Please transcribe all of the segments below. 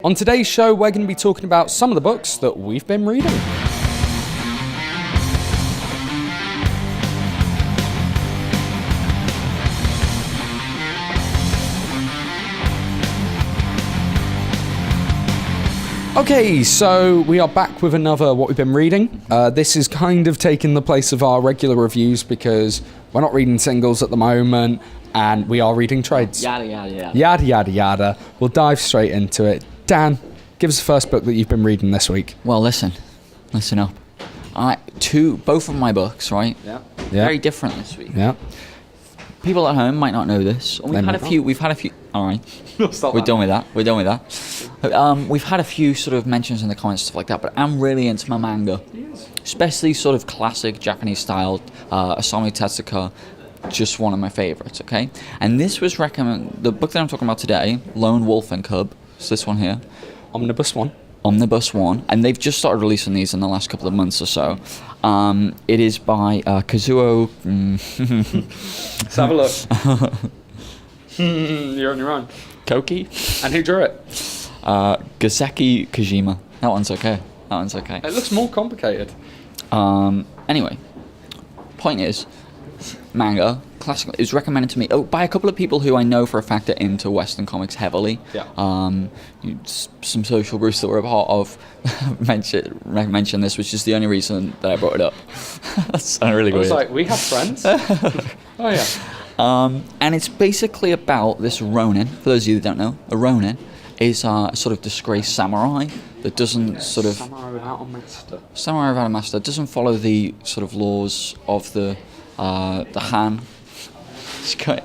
On today's show, we're going to be talking about some of the books that we've been reading. Okay, so we are back with another what we've been reading. This is kind of taking the place of our regular reviews because we're not reading singles at the moment and we are reading trades. Yada, yada, yada. Yada, yada, yada. We'll dive straight into it. Dan, give us the first book that you've been reading this week. Well, listen up. Both of my books, right? Yeah. Very different this week. Yeah. People at home might not know this. We've had a few. All right. We're done with that. We've had a few sort of mentions in the comments, stuff like that, but I'm really into my manga. Especially sort of classic Japanese style, Osamu Tezuka, just one of my favorites, okay? And this was the book that I'm talking about today, Lone Wolf and Cub, it's this one here. Omnibus 1, and they've just started releasing these in the last couple of months or so. It is by Kazuo... Let's have a look. You're on your own. Koki? And who drew it? Gaseki Kojima. That one's okay. It looks more complicated. Anyway, point is, manga, classic, is recommended to me by a couple of people who I know for a fact are into Western comics heavily. Yeah. Some social groups that we're a part of mentioned this, which is the only reason that I brought it up. That's really weird. I was like, we have friends? Oh, yeah. And it's basically about this Ronin. For those of you that don't know, a Ronin is a sort of disgraced samurai that doesn't Samurai without a master. Doesn't follow the sort of laws of the Han.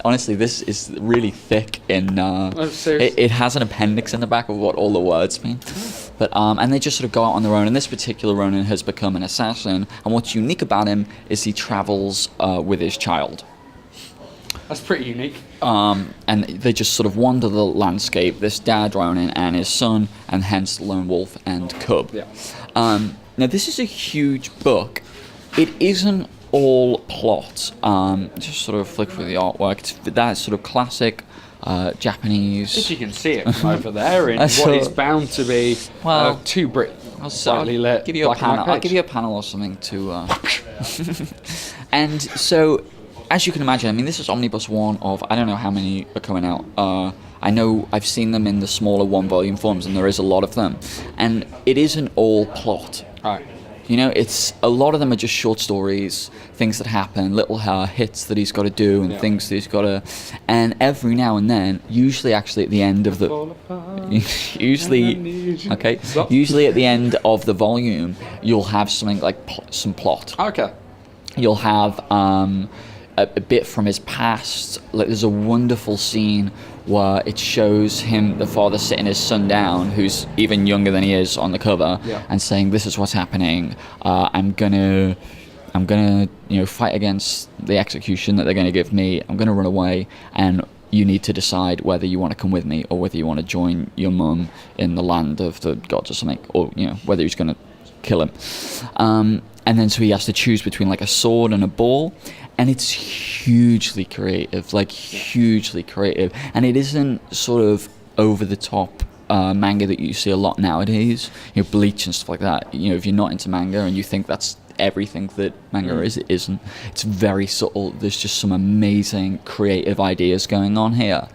Honestly, this is really thick in... it has an appendix in the back of what all the words mean. But and they just sort of go out on their own, and this particular Ronin has become an assassin, and what's unique about him is he travels with his child. That's pretty unique. And they just sort of wander the landscape, this dad Ronin and his son, and hence Lone Wolf and Cub. Yeah. Now, this is a huge book. It isn't all plot. Just sort of flick through the artwork. It's that sort of classic Japanese... If you can see it from over there in what is bound to be two brightly lit give you a panel. I'll give you a panel or something to... And so... As you can imagine, I mean, this is Omnibus 1 of, I don't know how many are coming out. I know I've seen them in the smaller one-volume forms, and there is a lot of them. And it isn't all plot. Right. You know, a lot of them are just short stories, things that happen, little hits that he's got to do, and things that he's got to... And every now and then, usually actually at the end of the... Usually at the end of the volume, you'll have something like some plot. Okay. You'll have... a bit from his past. Like, there's a wonderful scene where it shows him, the father, sitting his son down, who's even younger than he is on the cover, and saying, "This is what's happening. I'm gonna fight against the execution that they're gonna give me. I'm gonna run away, and you need to decide whether you want to come with me or whether you want to join your mum in the land of the gods or something, or whether he's gonna kill him." And then so he has to choose between like a sword and a ball. And it's hugely creative, and it isn't sort of over-the-top manga that you see a lot nowadays, Bleach and stuff like that. If you're not into manga and you think that's everything that manga is, it isn't. It's very subtle. There's just some amazing creative ideas going on here,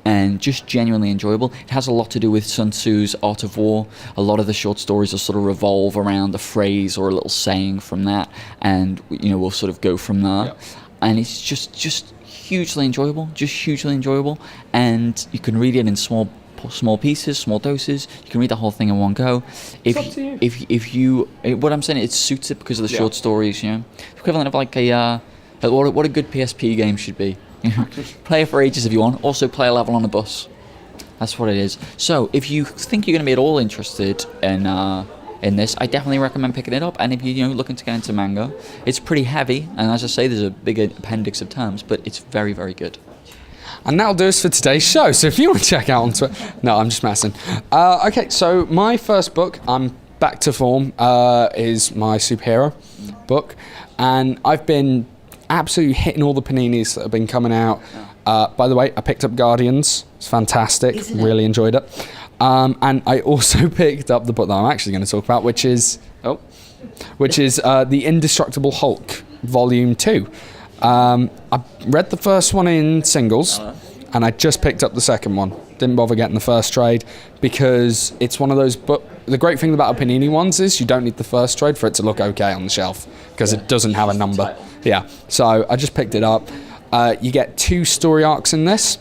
and just genuinely enjoyable. It has a lot to do with Sun Tzu's Art of War. A lot of the short stories will sort of revolve around a phrase or a little saying from that, and we'll sort of go from there. Yep. And it's just hugely enjoyable, and you can read it in small pieces, small doses. You can read the whole thing in one go. If you what I'm saying, it suits it because of the short stories. Equivalent of like what a good PSP game should be. Play it for ages if you want. Also play a level on a bus. That's what it is. So if you think you're going to be at all interested in this, I definitely recommend picking it up. And if you're looking to get into manga, it's pretty heavy, and as I say, there's a big appendix of terms, but it's very, very good. And that'll do us for today's show. So if you want to check out on Twitter... No, I'm just messing. Okay, so my first book, I'm back to form, is my superhero book. And I've been absolutely hitting all the paninis that have been coming out. By the way, I picked up Guardians. It's fantastic. Really enjoyed it. And I also picked up the book that I'm actually going to talk about, which is The Indestructible Hulk, Volume 2. I read the first one in singles, and I just picked up the second one. Didn't bother getting the first trade because it's one of those books. The great thing about a Panini ones is you don't need the first trade for it to look okay on the shelf because it doesn't have a number. Yeah, so I just picked it up. You get 2 story arcs in this.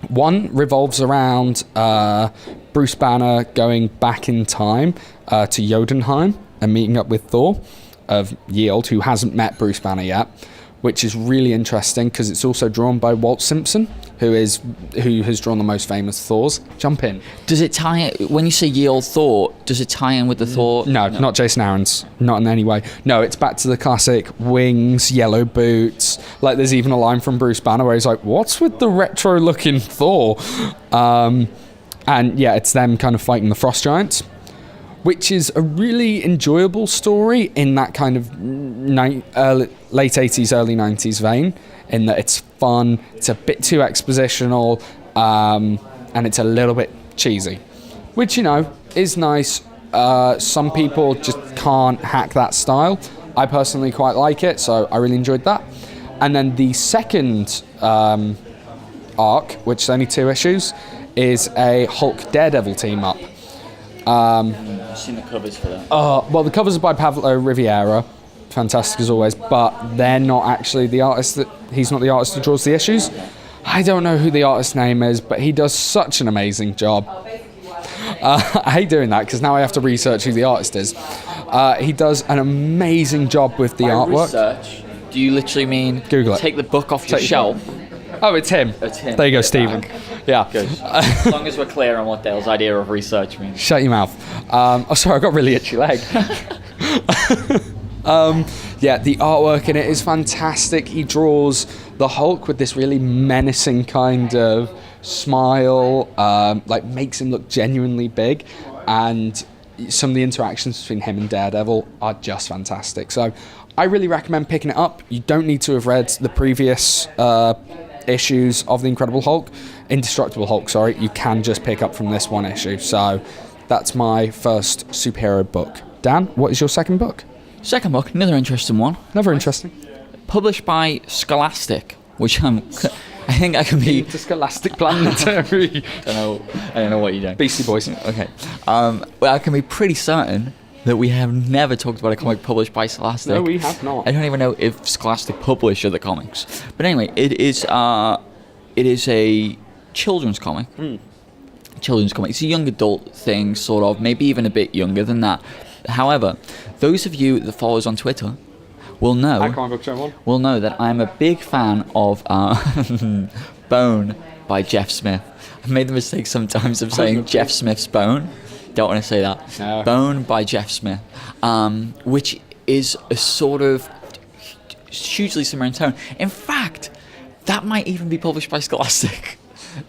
One revolves around Bruce Banner going back in time to Jotunheim and meeting up with Thor of Yield, who hasn't met Bruce Banner yet, which is really interesting because it's also drawn by Walt Simpson, who has drawn the most famous Thors. Jump in. Does it tie, when you say Ye Old Thor, does it tie in with the Thor? No, not Jason Aaron's. Not in any way. No, it's back to the classic wings, yellow boots. Like, there's even a line from Bruce Banner where he's like, what's with the retro-looking Thor? And yeah, it's them kind of fighting the Frost Giants, which is a really enjoyable story in that kind of late 80s, early 90s vein, in that it's fun, it's a bit too expositional, and it's a little bit cheesy, which, is nice. Some people just can't hack that style. I personally quite like it, so I really enjoyed that. And then the second arc, which is only 2 issues, is a Hulk Daredevil team up. I've seen the covers for that. Well, the covers are by Pablo Riviera, fantastic as always, but they're not actually the artist he's not the artist who draws the issues. I don't know who the artist's name is, but he does such an amazing job. I hate doing that because now I have to research who the artist is. He does an amazing job with the artwork. Research, do you literally mean Google it. Take the book off your shelf? Oh, it's him. It's him. There you go, Stephen. Yeah. Good. As long as we're clear on what Dale's idea of research means. Shut your mouth. Sorry, I got a really itchy leg. Yeah, the artwork in it is fantastic. He draws the Hulk with this really menacing kind of smile, makes him look genuinely big, and some of the interactions between him and Daredevil are just fantastic. So I really recommend picking it up. You don't need to have read the previous issues of the Indestructible Hulk, sorry. You can just pick up from this one issue. So that's my first superhero book. Dan, what is your second book? Second book, another interesting one. Another interesting. Published by Scholastic, which I think I can be... To Scholastic Planetary. I don't know what you're doing. Beastie Boys. Okay. Well, I can be pretty certain that we have never talked about a comic published by Scholastic. No, we have not. I don't even know if Scholastic publish other comics. But anyway, it is a children's comic. Children's comic. It's a young adult thing, sort of, maybe even a bit younger than that. However, those of you that follow us on Twitter will know that I'm a big fan of Bone by Jeff Smith. I've made the mistake sometimes of saying Jeff Smith's Bone. Don't want to say that. No. Bone by Jeff Smith, which is a sort of hugely similar in tone. In fact, that might even be published by Scholastic.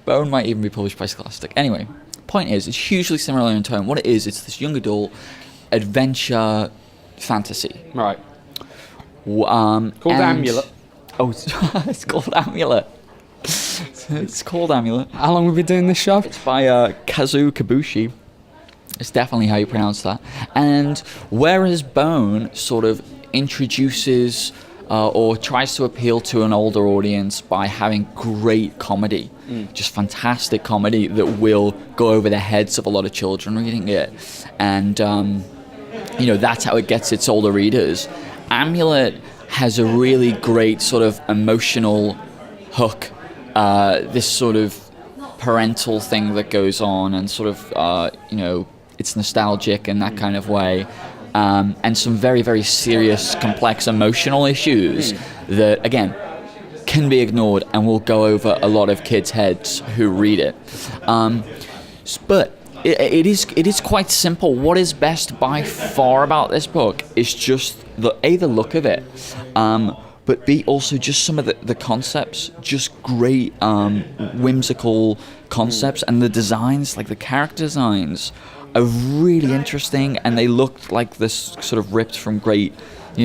Bone might even be published by Scholastic. Anyway, point is, it's hugely similar in tone. What it is, it's this young adult adventure fantasy. Right. Called Amulet. Oh, it's called Amulet. It's called Amulet. How long have we been doing this show? It's by Kazu Kabushi. It's definitely how you pronounce that. And whereas Bone sort of introduces or tries to appeal to an older audience by having great comedy, just fantastic comedy that will go over the heads of a lot of children reading it. And, that's how it gets its older readers. Amulet has a really great sort of emotional hook, this sort of parental thing that goes on, and sort of, it's nostalgic in that kind of way. And some very, very serious, complex emotional issues that, again, can be ignored and will go over a lot of kids' heads who read it. But it is quite simple. What is best by far about this book is just the look of it, but B, also just some of the concepts, just great whimsical concepts, and the designs, like the character designs, are really interesting, and they look like this sort of ripped from great,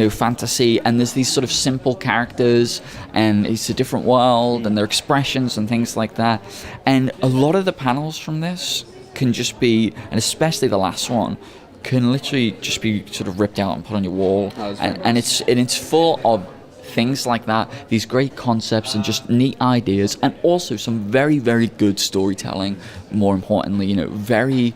fantasy. And there's these sort of simple characters, and it's a different world, and their expressions and things like that. And a lot of the panels from this can just be, and especially the last one, can literally just be sort of ripped out and put on your wall. And it's full of things like that, these great concepts and just neat ideas, and also some very, very good storytelling. More importantly, very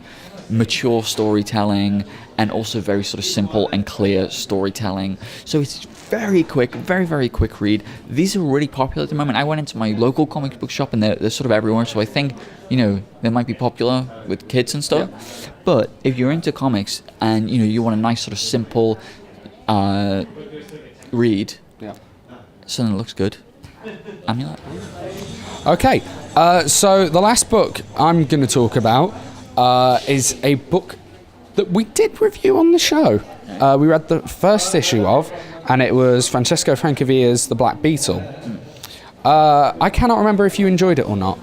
mature storytelling, and also very sort of simple and clear storytelling. So it's very quick, very, very quick read. These are really popular at the moment. I went into my local comic book shop and they're sort of everywhere, so I think, they might be popular with kids and stuff. Yeah. But if you're into comics and, you want a nice sort of simple read, something that looks good, Amulet. Okay, so the last book I'm going to talk about is a book that we did review on the show. We read the first issue of, and it was Francesco Francavilla's The Black Beetle. I cannot remember if you enjoyed it or not.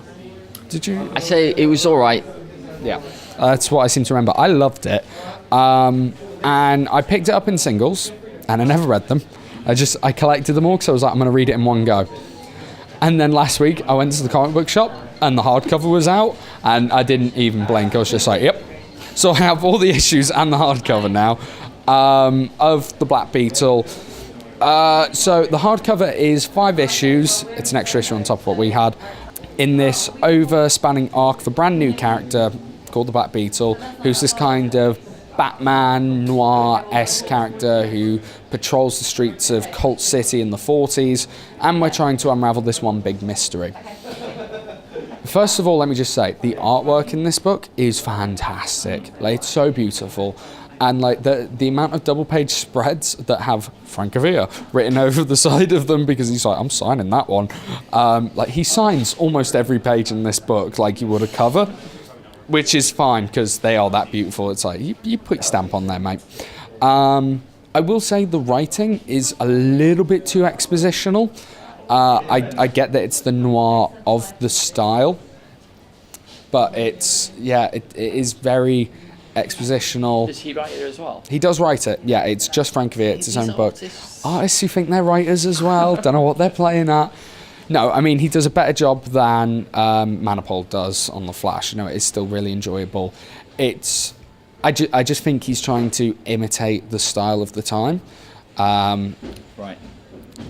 Did you? I say it was all right. Yeah. That's what I seem to remember. I loved it. And I picked it up in singles, and I never read them. I collected them all because I was like, I'm going to read it in one go. And then last week, I went to the comic book shop, and the hardcover was out, and I didn't even blink. I was just like, yep. So I have all the issues and the hardcover now of The Black Beetle. So the hardcover is 5 issues. It's an extra issue on top of what we had. In this over-spanning arc of a brand new character called the Black Beetle, who's this kind of Batman noir-esque character who patrols the streets of Colt City in the 40s, and we're trying to unravel this one big mystery. First of all, let me just say, the artwork in this book is fantastic. Like, it's so beautiful. And like the amount of double-page spreads that have Francavilla written over the side of them, because he's like, I'm signing that one. Like, he signs almost every page in this book like you would a cover, which is fine because they are that beautiful. It's like, you put your stamp on there, mate. I will say the writing is a little bit too expositional. I get that it's the noir of the style, but it is very expositional. Does he write it as well? He does write it, yeah. It's just Francavilla, it's his own book. Artists who think they're writers as well, don't know what they're playing at. No, I mean, he does a better job than Manapul does on The Flash. It is still really enjoyable. I just think he's trying to imitate the style of the time. Right.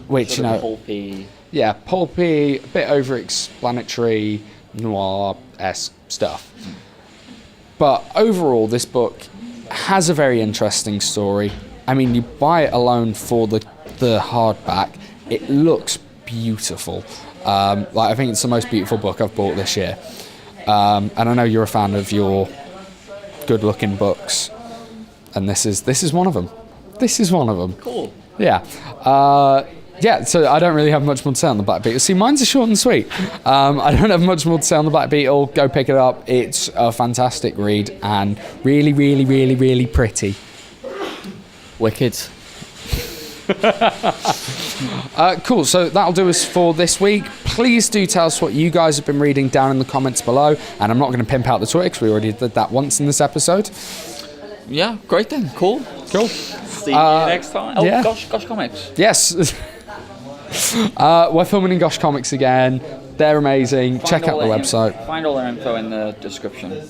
Which, sort of pulpy. Yeah, pulpy, a bit over-explanatory, noir-esque stuff. But overall, this book has a very interesting story. I mean, you buy it alone for the hardback. It looks beautiful. I think it's the most beautiful book I've bought this year. And I know you're a fan of your good-looking books, and this is one of them. This is one of them. Cool. Yeah. So I don't really have much more to say on the Black Beetle. See, mine's are short and sweet. I don't have much more to say on the Black Beetle. Go pick it up. It's a fantastic read and really, really, really, really pretty. Wicked. Cool, so that'll do us for this week. Please do tell us what you guys have been reading down in the comments below. And I'm not going to pimp out the Twitter because we already did that once in this episode. Yeah, great then. Cool. See you next time. Oh, yeah. Gosh Comics. Yes. We're filming in Gosh Comics again. They're amazing. Check out the website. Find all their info in the description.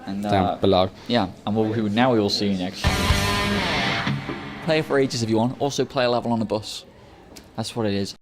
And down below. Yeah, and we will see you next time. Play it for ages if you want. Also play a level on a bus. That's what it is.